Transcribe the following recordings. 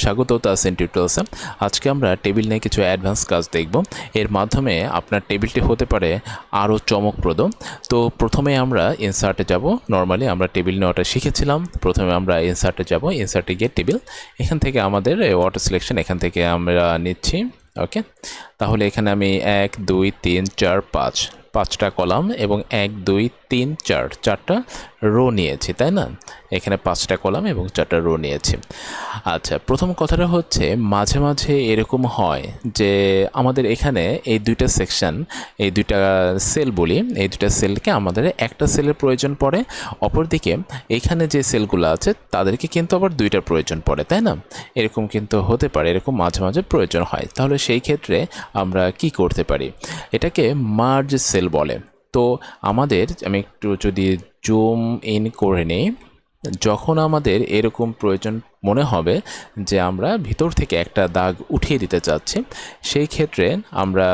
স্বাগত তাসিন টিউটোরিয়ালসে। আজকে আমরা টেবিল নিয়ে কিছু অ্যাডভান্স কাজ দেখব। এর মাধ্যমে আপনার টেবিলটি হতে পারে আরও চমকপ্রদ। তো প্রথমে আমরা ইনসার্টে যাব। নর্মালি আমরা টেবিল নেওয়াটা শিখেছিলাম। প্রথমে আমরা ইনসার্টে যাব, ইনসার্টে গিয়ে টেবিল, এখান থেকে আমাদের অটো সিলেকশন এখান থেকে আমরা নিচ্ছি। ওকে, তাহলে এখানে আমি 1 2 3 4 5 5টা কলাম এবং 1 2 3 4 4টা রো নিয়েছি, তাই না? এখানে 5টা কলাম এবং 4টা রো নিয়েছি। আচ্ছা, প্রথম কথাটা হচ্ছে মাঝে মাঝে এরকম হয় যে আমাদের এখানে এই দুইটা সেকশন, এই দুইটা সেল বলি, এই দুইটা সেলকে আমাদের একটা সেলের প্রয়োজন পড়ে, অপরদিকে এখানে যে সেলগুলো আছে তাদেরকে কিন্তু আবার দুইটার প্রয়োজন পড়ে, তাই না? এরকম কিন্তু হতে পারে, এরকম মাঝে মাঝে প্রয়োজন হয়। তাহলে সেই ক্ষেত্রে আমরা কি করতে পারি? এটাকে মার্জ সেল বলে। তো আমাদের, আমি একটু যদি জুম ইন করে নিই, যখন আমাদের এরকম প্রয়োজন মনে হবে যে আমরা ভিতর থেকে একটা দাগ উঠিয়ে দিতে চাচ্ছি, সেই ক্ষেত্রে আমরা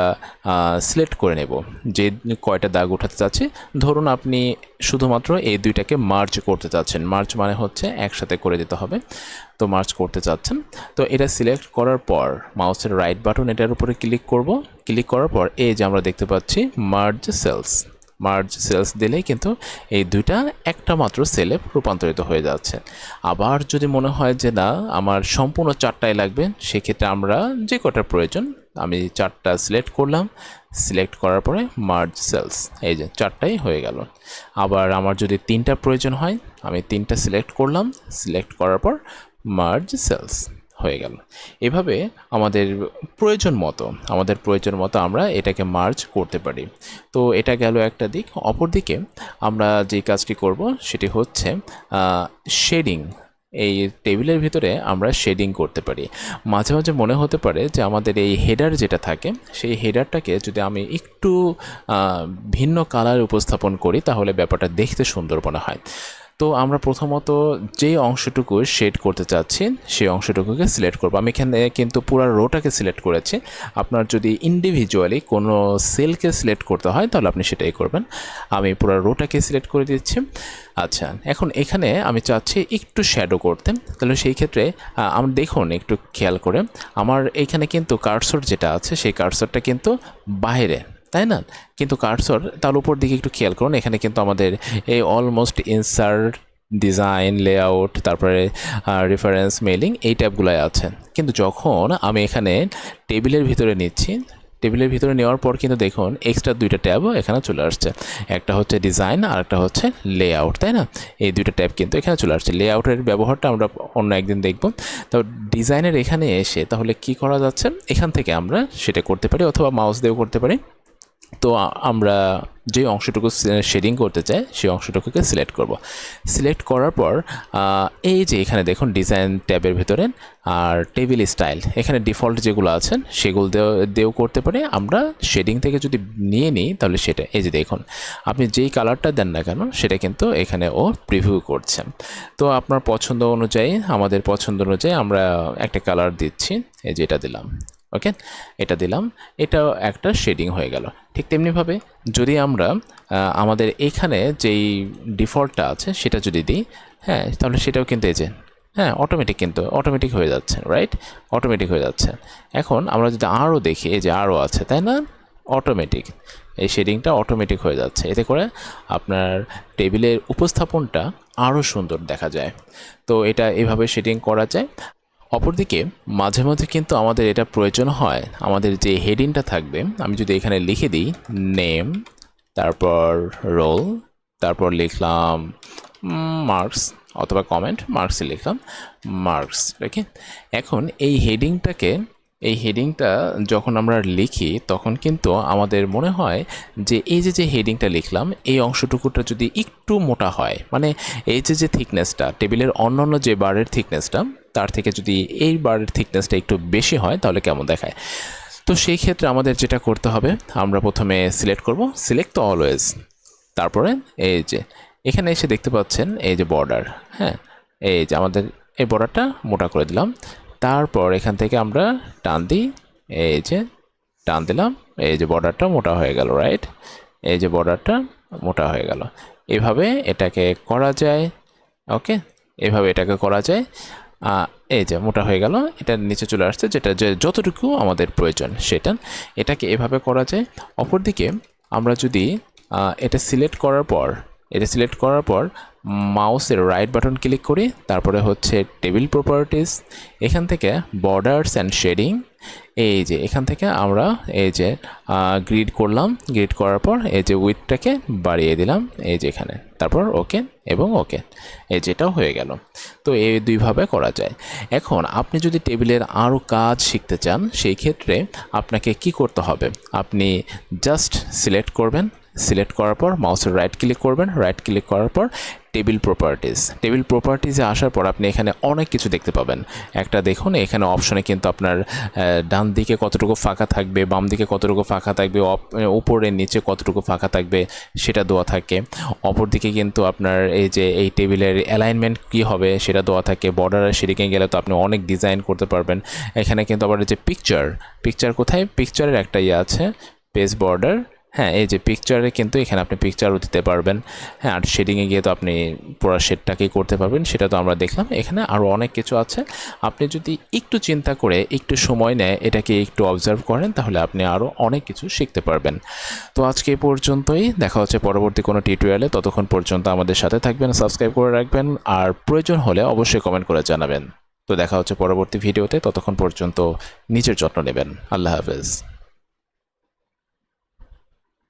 সিলেক্ট করে নেব যে কয়টা দাগ উঠাতে চাচ্ছি। ধরুন আপনি শুধুমাত্র এই দুইটাকে মার্জ করতে চাচ্ছেন। মার্জ মানে হচ্ছে একসাথে করে দিতে হবে। তো মার্জ করতে চাচ্ছেন, তো এটা সিলেক্ট করার পর মাউসের রাইট বাটন এটার উপরে ক্লিক করব। ক্লিক করার পর এই যে আমরা দেখতে পাচ্ছি মার্জ সেলস। মার্জ সেলস দিলেই কিন্তু এই দুইটা একটা মাত্র সেলে রূপান্তরিত হয়ে যাচ্ছে। আবার যদি মনে হয় যে না, আমার সম্পূর্ণ 4টাই লাগবে, সেক্ষেত্রে আমরা যে কটা প্রয়োজন আমি 4টা সিলেক্ট করলাম। সিলেক্ট করার পরে মার্জ সেলস, এই যে 4টাই হয়ে গেল। আবার আমার যদি 3টা প্রয়োজন হয়, আমি 3টা সিলেক্ট করলাম। সিলেক্ট করার পর মার্জ সেলস হয়ে গেল। এভাবে আমাদের প্রয়োজন মতো আমরা এটাকে মার্জ করতে পারি। তো এটা গেল একটা দিক। অপরদিকে আমরা যে কাজটি করব সেটি হচ্ছে শেডিং। এই টেবিলের ভিতরে আমরা শেডিং করতে পারি। মাঝে মাঝে মনে হতে পারে যে আমাদের এই হেডার যেটা থাকে, সেই হেডারটাকে যদি আমি একটু ভিন্ন কালার উপস্থাপন করি তাহলে ব্যাপারটা দেখতে সুন্দর মনে হয়। তো আমরা প্রথমত যে অংশটুকু শেড করতে চাচ্ছি সেই অংশটুকুকে সিলেক্ট করব। আমি এখানে কিন্তু পুরো রোটাকে সিলেক্ট করেছি। আপনার যদি ইন্ডিভিজুয়ালি কোনো সেলকে সিলেক্ট করতে হয় তাহলে আপনি সেটাই করবেন। আমি পুরো রোটাকে সিলেক্ট করে দিচ্ছি। আচ্ছা, এখন এখানে আমি চাচ্ছি একটু শ্যাডো করতে। তাহলে সেই ক্ষেত্রে আমরা দেখুন, একটু খেয়াল করে, আমার এইখানে কিন্তু কার্সর যেটা আছে সেই কার্সরটা কিন্তু বাইরে, তাই না? কিন্তু কার্সর তার উপর দিকে একটু খেয়াল করুন, এখানে কিন্তু আমাদের এই অলমোস্ট ইনসার্ট, ডিজাইন, লেআউট, তারপরে রেফারেন্স, মেইলিং, এই ট্যাবগুলোই আছে। কিন্তু যখন আমি এখানে টেবিলের ভিতরে নিচ্ছি, টেবিলের ভিতরে নেওয়ার পর কিন্তু দেখুন এক্সট্রা 2টা ট্যাবও এখানে চলে আসছে। একটা হচ্ছে ডিজাইন আর একটা হচ্ছে লেআউট, তাই না? এই 2টা ট্যাব কিন্তু এখানে চলে আসছে। লেআউটের ব্যবহারটা আমরা অন্য একদিন দেখব। তো ডিজাইনের এখানে এসে তাহলে কি করা যাচ্ছে, এখান থেকে আমরা সেটা করতে পারি, অথবা মাউস দিয়েও করতে পারি। তো আমরা যে অংশটুকু শেডিং করতে চাই সেই অংশটুকুকে সিলেক্ট করব। সিলেক্ট করার পর এই যে এখানে দেখুন ডিজাইন ট্যাবের ভিতরে আর টেবিল স্টাইল, এখানে ডিফল্ট যেগুলো আছেন সেগুলো দিয়েও করতে পারি। আমরা শেডিং থেকে যদি নিয়ে নিই তাহলে সেটা, এই যে দেখুন আপনি যেই কালারটা দেন না কেন সেটা কিন্তু এখানে ও প্রিভিউ করছে। তো আপনার পছন্দ অনুযায়ী, আমাদের পছন্দ অনুযায়ী আমরা একটা কালার দিচ্ছি। এই যে এটা দিলাম, ওকে, এটা দিলাম, এটাও একটা শেডিং হয়ে গেল। ঠিক তেমনিভাবে যদি আমরা আমাদের এখানে যেই ডিফল্টটা আছে সেটা যদি দিই, হ্যাঁ, তাহলে সেটাও কিন্তু এই যে, হ্যাঁ, অটোমেটিক হয়ে যাচ্ছে, রাইট? অটোমেটিক হয়ে যাচ্ছে। এখন আমরা যদি আরও দেখি, এই যে আরও আছে, তাই না? অটোমেটিক এই শেডিংটা অটোমেটিক হয়ে যাচ্ছে। এতে করে আপনার টেবিলের উপস্থাপনটা আরও সুন্দর দেখা যায়। তো এটা এভাবে শেডিং করা যায়। অপরদিকে মাঝে মাঝে কিন্তু আমাদের এটা প্রয়োজন হয়, আমাদের যে হেডিংটা থাকবে, আমি যদি এখানে লিখে দিই নেম, তারপর রোল, তারপর লিখলাম মার্কস, অথবা কমেন্ট, মার্কসে লিখলাম মার্কস, ওকে। এখন এই হেডিংটা যখন আমরা লিখি তখন কিন্তু আমাদের মনে হয় যে এই যে হেডিংটা লিখলাম এই অংশটুকুটা যদি একটু মোটা হয়, মানে এই যে থিকনেসটা, টেবিলের অন্যান্য যে বারের থিকনেসটা তার থেকে যদি এই বারের থিকনেসটা একটু বেশি হয় তাহলে কেমন দেখায়। তো সেই ক্ষেত্রে আমাদের যেটা করতে হবে, আমরা প্রথমে সিলেক্ট করব, সিলেক্ট তো অলওয়েজ, তারপরে এই যে এখানে এসে দেখতে পাচ্ছেন এই যে বর্ডার, হ্যাঁ, এই যে আমাদের এই বর্ডারটা মোটা করে দিলাম। তারপর এখান থেকে আমরা টান দিই, এই যে টান দিলাম, এই যে বর্ডারটা মোটা হয়ে গেল, রাইট? এই যে বর্ডারটা মোটা হয়ে গেল। এভাবে এটাকে করা যায়, ওকে, এভাবে এটাকে করা যায়। এই যে মোটা হয়ে গেল, এটা নিচে চলে আসছে, যেটা যে যতটুকু আমাদের প্রয়োজন সেটা। এটাকে এভাবে করা যায়। অপরদিকে আমরা যদি এটা সিলেক্ট করার পর মাউসের রাইট বাটন ক্লিক করি, তারপরে হচ্ছে টেবিল প্রপার্টিস, এখান থেকে বর্ডার্স অ্যান্ড শেডিং, এই যে এখান থেকে আমরা এই যে গ্রিড করলাম, গ্রিড করার পর এই যে উইডথটাকে বাড়িয়ে দিলাম এই যে এখানে, তারপর ওকে এবং ওকে, এই যেটাও হয়ে গেল। তো এই দুইভাবে করা যায়। এখন আপনি যদি টেবিলের আরও কাজ শিখতে চান, সেই ক্ষেত্রে আপনাকে কি করতে হবে, আপনি জাস্ট সিলেক্ট করবেন, সিলেক্ট করার পর মাউসের রাইট ক্লিক করবেন, রাইট ক্লিক করার পর টেবিল প্রপার্টিজে আসার পর আপনি এখানে অনেক কিছু দেখতে পাবেন। একটা দেখুন এখানে অপশনে কিন্তু আপনার ডান দিকে কতটুকু ফাঁকা থাকবে, বাম দিকে কতটুকু ফাঁকা থাকবে, উপরে নিচে কতটুকু ফাঁকা থাকবে সেটা দেওয়া থাকে। অপর দিকে কিন্তু আপনার এই যে এই টেবিলের অ্যালাইনমেন্ট কী হবে সেটা দেওয়া থাকে। বর্ডারের শেডিংয়ে গেলে তো আপনি অনেক ডিজাইন করতে পারবেন। এখানে কিন্তু আবার যে পিকচার কোথায়, পিকচারের একটা ইয়ে আছে, পেজ বর্ডার, হ্যাঁ এই যে পিকচারে কিন্তু এখানে আপনি পিকচারও দিতে পারবেন। হ্যাঁ, আর শেডিংয়ে গিয়ে তো আপনি পুরো শেডটাকেই করতে পারবেন, সেটা তো আমরা দেখলাম। এখানে আরও অনেক কিছু আছে। আপনি যদি একটু চিন্তা করে একটু সময় নেয় এটাকে একটু অবজার্ভ করেন, তাহলে আপনি আরও অনেক কিছু শিখতে পারবেন। তো আজকে এই পর্যন্তই, দেখা হচ্ছে পরবর্তী কোনো টিউটোরিয়ালে। ততক্ষণ পর্যন্ত আমাদের সাথে থাকবেন, সাবস্ক্রাইব করে রাখবেন, আর প্রয়োজন হলে অবশ্যই কমেন্ট করে জানাবেন। তো দেখা হচ্ছে পরবর্তী ভিডিওতে, ততক্ষণ পর্যন্ত নিজের যত্ন নেবেন। আল্লাহ হাফেজ।